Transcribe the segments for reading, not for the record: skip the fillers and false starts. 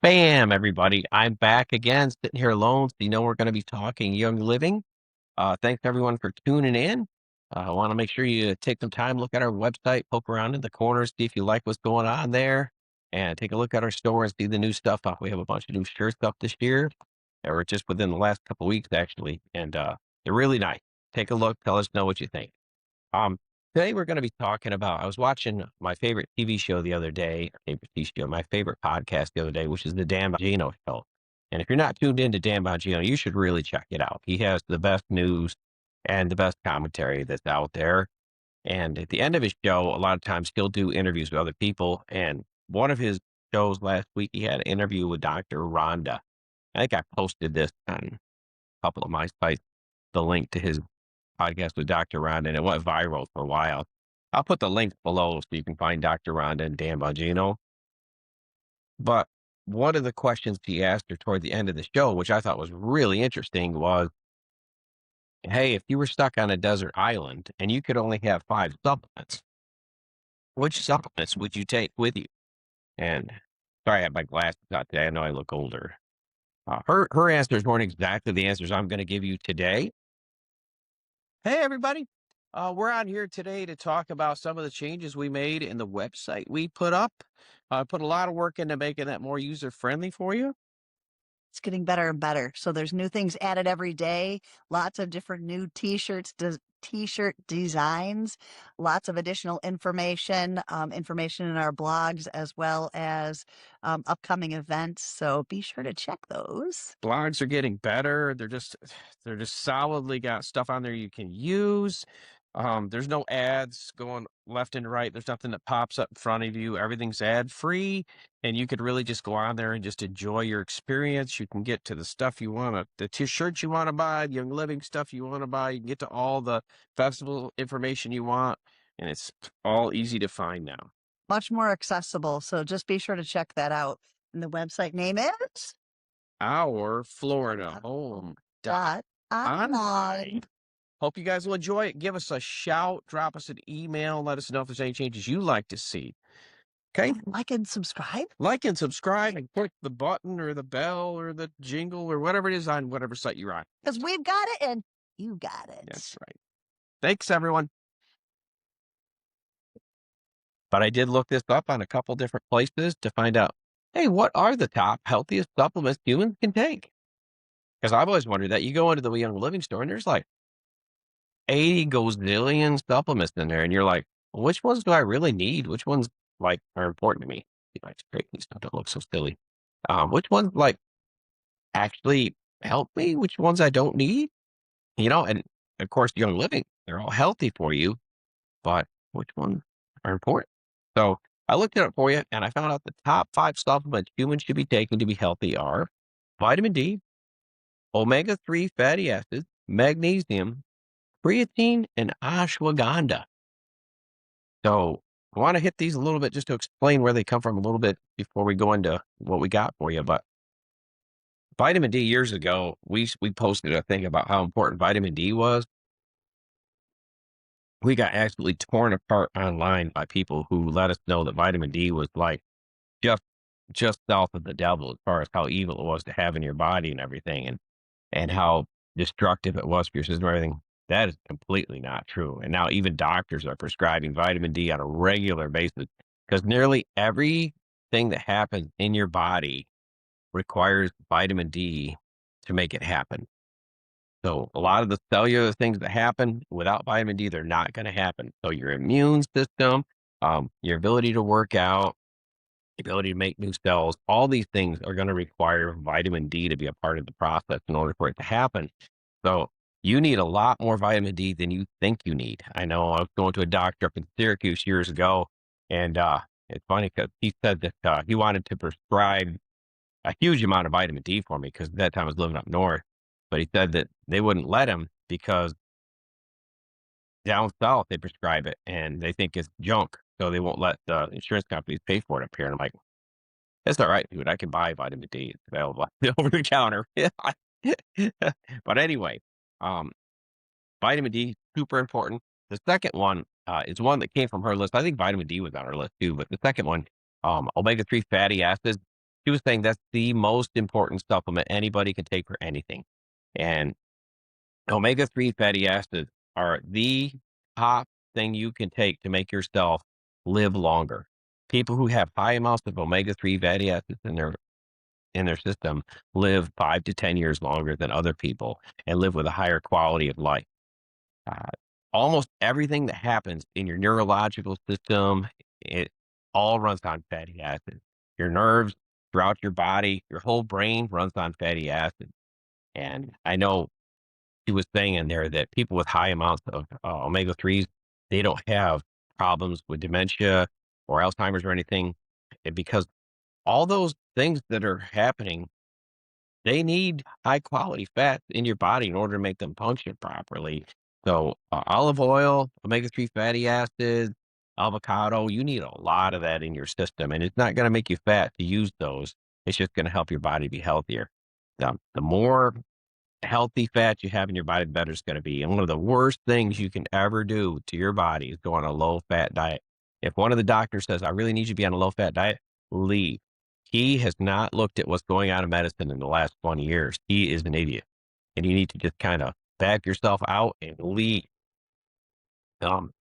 Bam, everybody. I'm back again, sitting here alone. So we're going to be talking Young Living. Thanks everyone for tuning in. I want to make sure you take some time, look at our website, poke around in the corners, see if you like what's going on there, and take a look at our store and see the new stuff. We have a bunch of new shirts up this year, or just within the last couple weeks, actually, and they're really nice. Take a look, tell us know what you think. Um, Today we're going to be talking about. I was watching my favorite TV show the other day, my favorite podcast the other day, which is the Dan Bongino show. And if you're not tuned into Dan Bongino, you should really check it out. He has the best news and the best commentary that's out there. And at the end of his show, a lot of times he'll do interviews with other people. And one of his shows last week, he had an interview with Dr. Rhonda. I think I posted this on a couple of my sites, the link to his podcast with Dr. Rhonda, and it went viral for a while. I'll put the link below so you can find Dr. Rhonda and Dan Bongino. But one of the questions he asked her toward the end of the show, which I thought was really interesting, was, hey, if you were stuck on a desert island and you could only have 5 supplements, which supplements would you take with you? And sorry, I have my glasses out today. I know I look older. Her answers weren't exactly the answers I'm going to give you today. Hey, everybody. We're on here today to talk about some of the changes we made in the website we put up. Put a lot of work into making that more user friendly for you. It's getting better and better. So there's new things added every day, lots of different new t-shirt designs, lots of additional information, information in our blogs, as well as upcoming events. So be sure to check those. Blogs are getting better. They're just solidly got stuff on there you can use. There's no ads going left and right. There's nothing that pops up in front of you. Everything's ad free, and you could really just go on there and just enjoy your experience. You can get to the stuff you want to, the t-shirts you want to buy, the Young Living stuff you want to buy. You can get to all the festival information you want, and it's all easy to find now. Much more accessible. So just be sure to check that out. And the website name is Our Florida home dot online. online. Hope you guys will enjoy it. Give us a shout, drop us an email, let us know if there's any changes you'd like to see. Okay? Like and subscribe. Like and subscribe and click the button or the bell or the jingle or whatever it is on whatever site you're on. Because we've got it and you got it. That's right. Thanks, everyone. But I did look this up on a couple different places to find out, hey, what are the top healthiest supplements humans can take? Because I've always wondered that. You go into the Young Living store and there's like 80 gazillion supplements in there, and you're like, well, which ones do I really need? Which ones like are important to me? Like straighten these stuff, don't look so silly. Which ones like actually help me? Which ones I don't need? And of course, Young Living, they're all healthy for you, but which ones are important? So I looked it up for you, and I found out the top 5 supplements humans should be taking to be healthy are vitamin D, omega-3 fatty acids, magnesium, creatine, and ashwagandha. So I want to hit these a little bit just to explain where they come from a little bit before we go into what we got for you. But vitamin D, years ago, we posted a thing about how important vitamin D was. We got absolutely torn apart online by people who let us know that vitamin D was like just just south of the devil as far as how evil it was to have in your body and everything, and how destructive it was for your system and everything. That is completely not true. And now even doctors are prescribing vitamin D on a regular basis because nearly everything that happens in your body requires vitamin D to make it happen. So a lot of the cellular things that happen without vitamin D, they're not going to happen. So your immune system, your ability to work out, ability to make new cells, all these things are going to require vitamin D to be a part of the process in order for it to happen. So you need a lot more vitamin D than you think you need. I know I was going to a doctor up in Syracuse years ago, and it's funny because he said that he wanted to prescribe a huge amount of vitamin D for me because at that time I was living up north. But he said that they wouldn't let him because down south they prescribe it and they think it's junk. So they won't let the insurance companies pay for it up here. And I'm like, that's all right, dude. I can buy vitamin D. It's available over the counter. But anyway, um, vitamin D, super important. The second one is one that came from her list. I think vitamin D was on her list too, but the second one, omega-3 fatty acids, she was saying that's the most important supplement anybody can take for anything. And omega-3 fatty acids are the top thing you can take to make yourself live longer. People who have high amounts of omega-3 fatty acids in their system live 5 to 10 years longer than other people and live with a higher quality of life. Uh, Almost everything that happens in your neurological system, it all runs on fatty acids. Your nerves throughout your body, your whole brain runs on fatty acids. And I know she was saying in there that people with high amounts of omega 3s, they don't have problems with dementia or Alzheimer's or anything because all those things that are happening, they need high quality fats in your body in order to make them function properly. So, olive oil, omega-3 fatty acids, avocado, you need a lot of that in your system, and it's not going to make you fat to use those. It's just going to help your body be healthier. The more healthy fat you have in your body, the better it's going to be. And one of the worst things you can ever do to your body is go on a low fat diet. If one of the doctors says, I really need you to be on a low fat diet, leave. He has not looked at what's going on in medicine in the last 20 years. He is an idiot. And you need to just kind of back yourself out and leave. Um,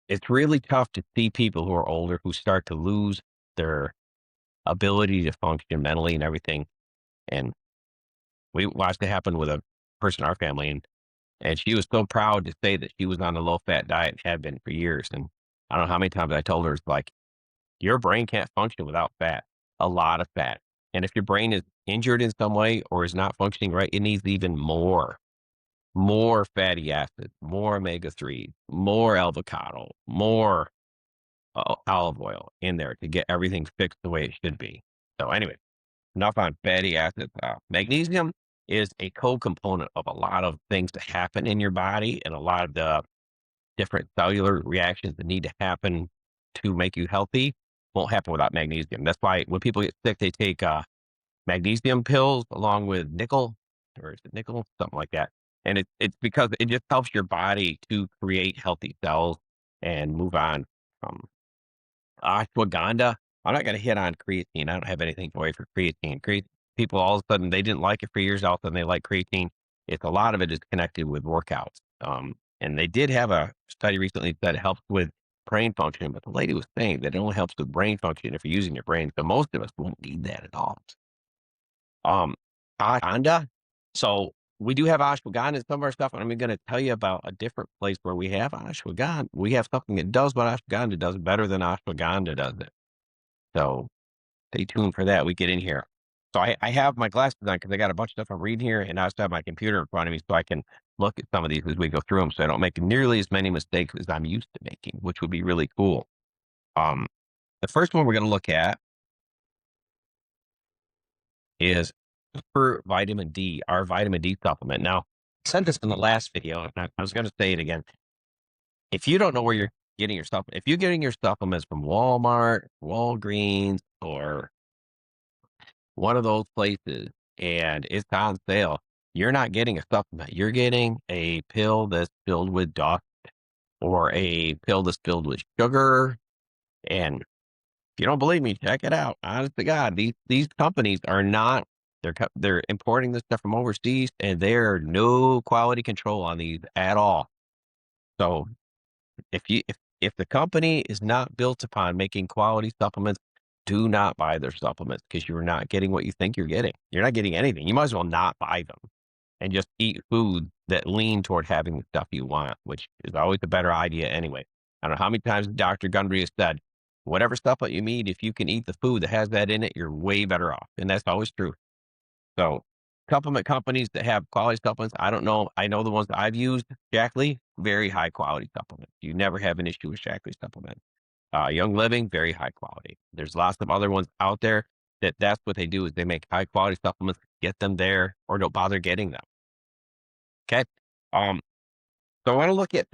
it's really tough to see people who are older who start to lose their ability to function mentally and everything. And we watched it happen with a person in our family. And she was so proud to say that she was on a low fat diet and had been for years. And I don't know how many times I told her, it's like, your brain can't function without fat, a lot of fat. And if your brain is injured in some way or is not functioning right, it needs even more fatty acids, more omega 3, more avocado, more olive oil in there to get everything fixed the way it should be. So, anyway, enough on fatty acids. Magnesium is a co-component of a lot of things that happen in your body and a lot of the different cellular reactions that need to happen to make you healthy won't happen without magnesium. That's why when people get sick, they take magnesium pills along with nickel, or is it nickel? Something like that. And it's because it just helps your body to create healthy cells and move on from ashwagandha. I'm not gonna hit on creatine. I don't have anything to wait for creatine. People all of a sudden, they didn't like it for years, all of a sudden they like creatine. It's a lot of it is connected with workouts. And they did have a study recently that helps with brain function, but the lady was saying that it only helps with brain function if you're using your brain, so most of us won't need that at all. Um, ashwagandha. So we do have ashwagandha in some of our stuff, and I'm gonna tell you about a different place where we have ashwagandha. We have something that does what ashwagandha does better than ashwagandha does it. So stay tuned for that. We get in here. So I have my glasses on because I got a bunch of stuff I'm reading here, and I also have my computer in front of me so I can look at some of these as we go through them, so I don't make nearly as many mistakes as I'm used to making, which would be really cool. Um, the first one we're going to look at is super vitamin D, our vitamin D supplement. Now, I said this in the last video, and I was going to say it again. If you don't know where you're getting your stuff, if you're getting your supplements from Walmart, Walgreens, or one of those places and it's on sale, you're not getting a supplement. You're getting a pill that's filled with dust or a pill that's filled with sugar. And if you don't believe me, check it out. Honest to God, these companies are not. They're importing this stuff from overseas, and there are no quality control on these at all. So if the company is not built upon making quality supplements, do not buy their supplements because you're not getting what you think you're getting. You're not getting anything. You might as well not buy them and just eat food that lean toward having the stuff you want, which is always a better idea anyway. I don't know how many times Dr. Gundry has said, whatever supplement you need, if you can eat the food that has that in it, you're way better off. And that's always true. So supplement companies that have quality supplements, I don't know. I know the ones that I've used, Shaklee, very high quality supplements. You never have an issue with Shaklee supplement. Young Living, very high quality. There's lots of other ones out there that's what they do is they make high quality supplements, get them there, or don't bother getting them. Okay. Um, so I want to look at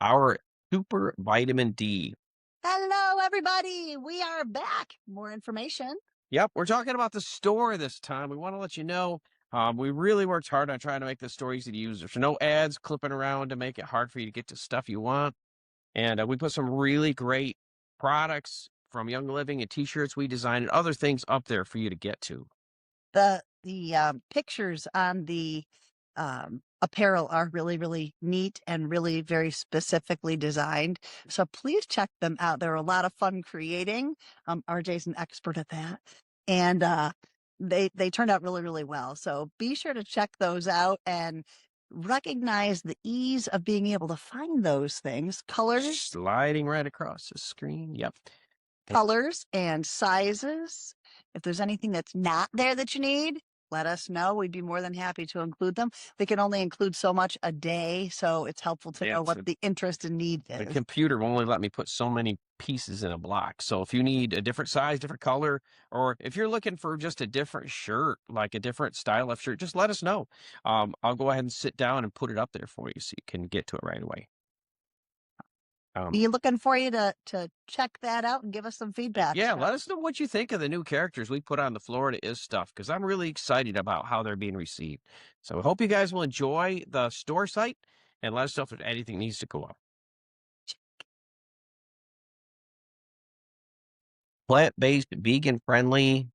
our super vitamin D. Hello, everybody. We are back. More information. Yep, we're talking about the store this time. We want to let you know we really worked hard on trying to make this store easy to use. There's no ads clipping around to make it hard for you to get to stuff you want. And we put some really great products from Young Living and t-shirts we designed and other things up there for you to get to. The pictures on the apparel are really, really neat and really very specifically designed. So please check them out. They're a lot of fun creating. RJ's an expert at that. And they turned out really, really well. So be sure to check those out and recognize the ease of being able to find those things, colors, Sliding right across the screen. Yep. colors and sizes. If there's anything that's not there that you need, let us know. We'd be more than happy to include them. We can only include so much a day, so it's helpful to Yeah, know so what the interest and need the is. computer will only let me put so many pieces in a block. So if you need a different size, different color, or if you're looking for just a different shirt, like a different style of shirt, just let us know. I'll go ahead and sit down and put it up there for you so you can get to it right away. Be looking for you to check that out and give us some feedback. Yeah, let us know what you think of the new characters we put on the Florida Is stuff, because I'm really excited about how they're being received. So I hope you guys will enjoy the store site and let us know if anything needs to go up. Plant-based, vegan-friendly,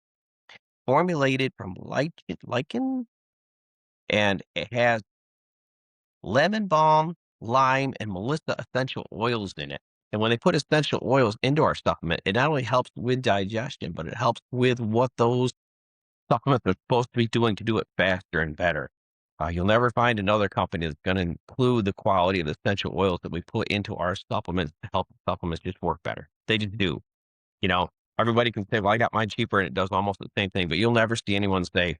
formulated from lichen, and it has lemon balm, lime, and Melissa essential oils in it. And when they put essential oils into our supplement, it not only helps with digestion, but it helps with what those supplements are supposed to be doing to do it faster and better. You'll never find another company that's going to include the quality of the essential oils that we put into our supplements to help the supplements just work better. They just do. You know, everybody can say, well, I got mine cheaper and it does almost the same thing, but you'll never see anyone say,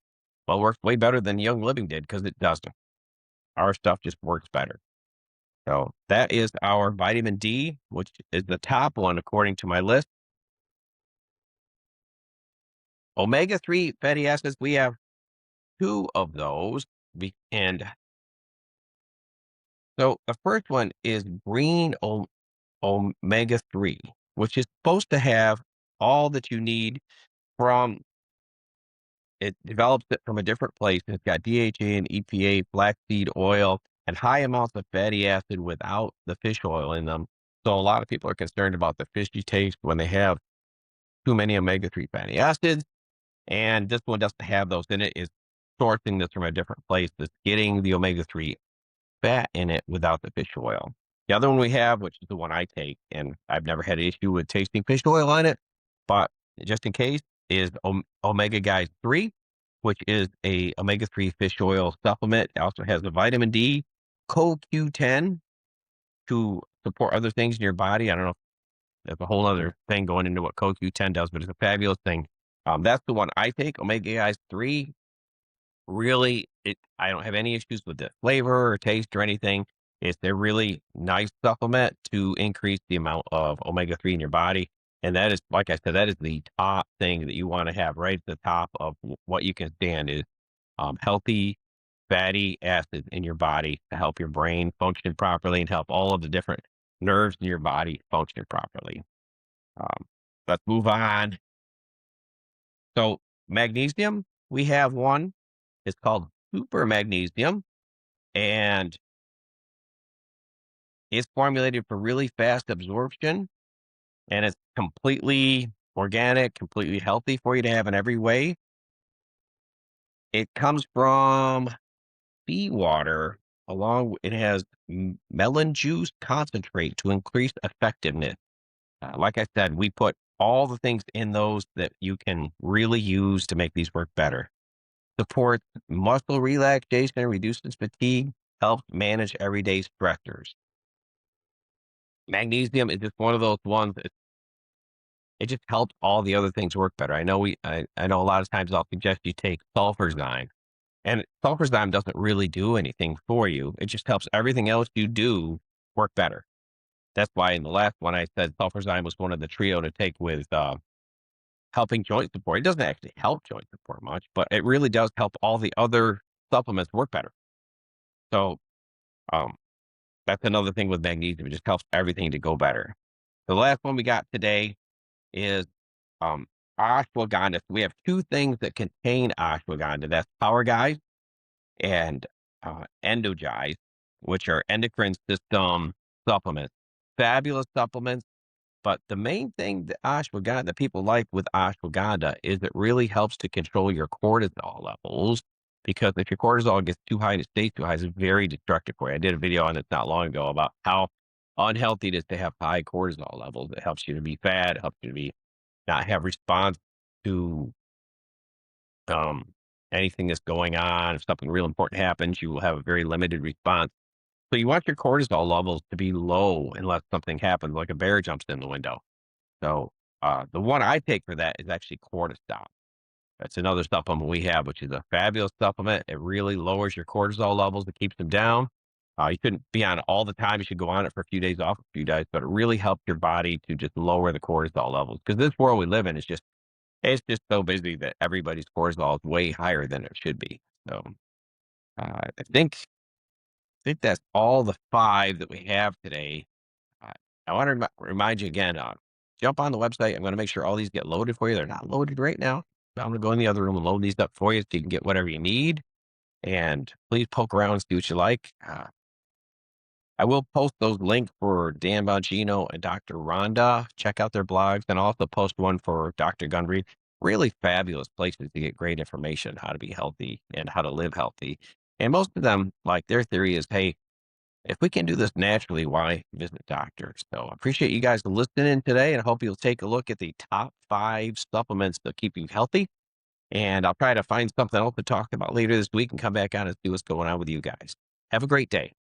well, it works way better than Young Living did, because it doesn't. Our stuff just works better. So that is our vitamin D, which is the top one according to my list. Omega-3 fatty acids, we have 2 of those. And so the first one is green omega-3, which is supposed to have all that you need from it develops it from a different place. It's got DHA and EPA, flaxseed oil, and high amounts of fatty acid without the fish oil in them. So a lot of people are concerned about the fishy taste when they have too many omega-3 fatty acids. And this one doesn't have those in it. It's sourcing this from a different place that's getting the omega-3 fat in it without the fish oil. The other one we have, which is the one I take, and I've never had an issue with tasting fish oil on it, but just in case, is Omega Guys 3, which is a omega-3 fish oil supplement. It also has a vitamin D, CoQ10 to support other things in your body. I don't know if there's a whole other thing going into what CoQ10 does, but it's a fabulous thing. That's the one I take, Omega Guys 3. Really, I don't have any issues with the flavor or taste or anything. It's a really nice supplement to increase the amount of omega-3 in your body. And that is, like I said, that is the top thing that you want to have right at the top of what you can stand is healthy fatty acids in your body to help your brain function properly and help all of the different nerves in your body function properly. Let's move on. So magnesium, we have one. It's called super magnesium, and it's formulated for really fast absorption, and it's completely organic, completely healthy for you to have in every way. It comes from seawater it has melon juice concentrate to increase effectiveness. Like I said, we put all the things in those that you can really use to make these work better. Supports muscle relaxation, reduces fatigue, helps manage everyday stressors. Magnesium is just one of those ones that it just helps all the other things work better. I know I know a lot of times I'll suggest you take sulfurzyme, and sulfurzyme doesn't really do anything for you. It just helps everything else you do work better. That's why in the last one I said sulfurzyme was one of the trio to take with helping joint support. It doesn't actually help joint support much, but it really does help all the other supplements work better. So that's another thing with magnesium. It just helps everything to go better. The last one we got today is ashwagandha. So we have 2 things that contain ashwagandha. That's Power Guys and Endogize, which are endocrine system supplements. Fabulous supplements, But the main thing that ashwagandha that people like with ashwagandha is it really helps to control your cortisol levels. Because if your cortisol gets too high and it stays too high, it's very destructive for you. I did a video on this not long ago about how unhealthy it is to have high cortisol levels. It helps you to be fat, it helps you to be not have response to um, anything that's going on. If something real important happens, you will have a very limited response. So you want your cortisol levels to be low unless something happens, like a bear jumps in the window. So the one I take for that is actually Cortisol. That's another supplement we have, which is a fabulous supplement. It really lowers your cortisol levels. It keeps them down. You shouldn't be on it all the time. You should go on it for a few days, off a few days, but it really helps your body to just lower the cortisol levels. Because this world we live in is just it's just so busy that everybody's cortisol is way higher than it should be. So I think that's all the 5 that we have today. Uh, I want to remind you again, jump on the website. I'm going to make sure all these get loaded for you. They're not loaded right now. I'm going to go in the other room and load these up for you so you can get whatever you need. And please poke around and see what you like. I will post those links for Dan Bongino and Dr. Rhonda. Check out their blogs, and I'll also post one for Dr. Gundry. Really fabulous places to get great information, how to be healthy and how to live healthy. And most of them, like their theory is, hey, if we can do this naturally, why visit doctors? So I appreciate you guys listening today, and I hope you'll take a look at the top 5 supplements that keep you healthy. And I'll try to find something else to talk about later this week and come back on and see what's going on with you guys. Have a great day.